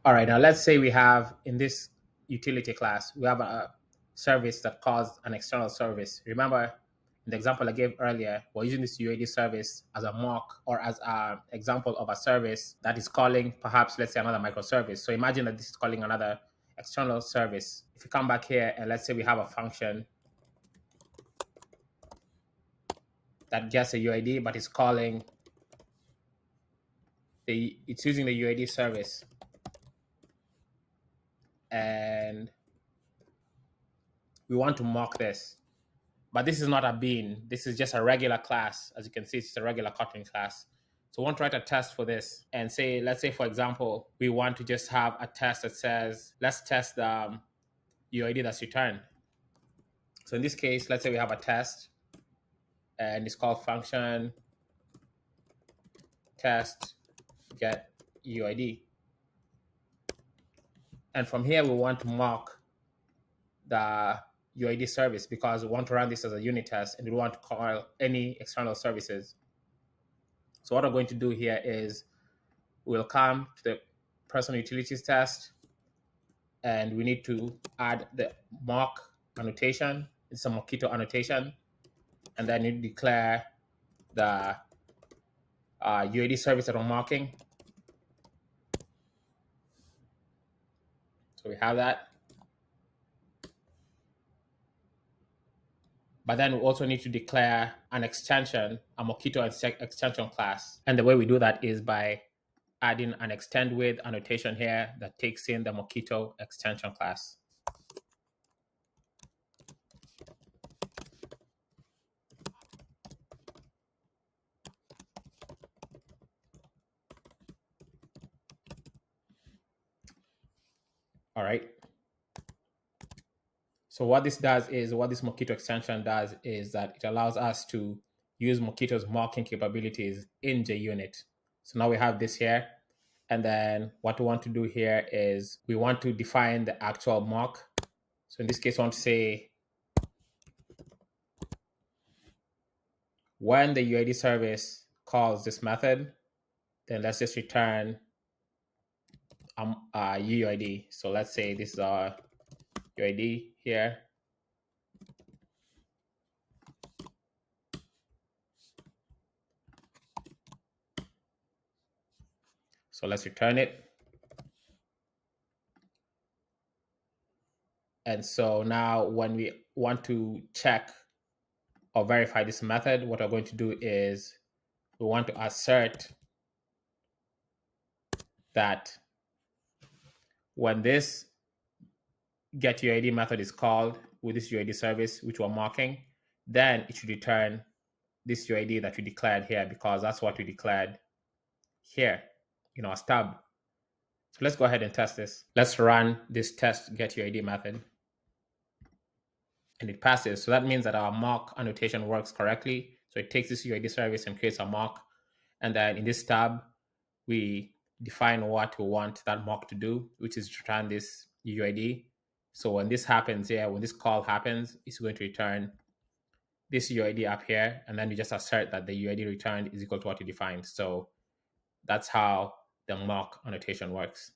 All right, now let's say we have in this utility class, we have a service that calls an external service. Remember, in the example I gave earlier, we're using this UAD service as a mock or as an example of a service that is calling perhaps, let's say, another microservice. So imagine that this is calling another external service. If you come back here and let's say we have a function that gets a UID, but it's calling it's using the UID service. And we want to mock this. But this is not a bean. This is just a regular class. As you can see, it's a regular Kotlin class. So we want to write a test for this and say, let's say, for example, we want to just have a test that says, let's test the UID that's returned. So in this case, let's say we have a test and it's called function test get UID. And from here, we want to mock the UID service because we want to run this as a unit test and we want to call any external services. So what I'm going to do here is we'll come to the personal utilities test and we need to add the mock annotation. It's a Mockito annotation. And then you declare the UID service that we're mocking. So we have that. But then we also need to declare an extension, a Mockito extension class. And the way we do that is by adding an extend with annotation here that takes in the Mockito extension class. All right. So what this does is, what this Mockito extension does is that it allows us to use Mockito's mocking capabilities in JUnit. So now we have this here. And then what we want to do here is we want to define the actual mock. So in this case, I want to say when the UID service calls this method, then let's just return UUID. So let's say this is our UID here. So let's return it. And so now when we want to check or verify this method, what we're going to do is we want to assert that when this getUID method is called with this UID service, which we're mocking, then it should return this UID that we declared here because that's what we declared here in our stub. So let's go ahead and test this. Let's run this test getUID method. And it passes. So that means that our mock annotation works correctly. So it takes this UID service and creates a mock. And then in this tab, we define what we want that mock to do, which is return this UID. So when this happens here, when this call happens, it's going to return this UID up here. And then we just assert that the UID returned is equal to what we defined. So that's how the mock annotation works.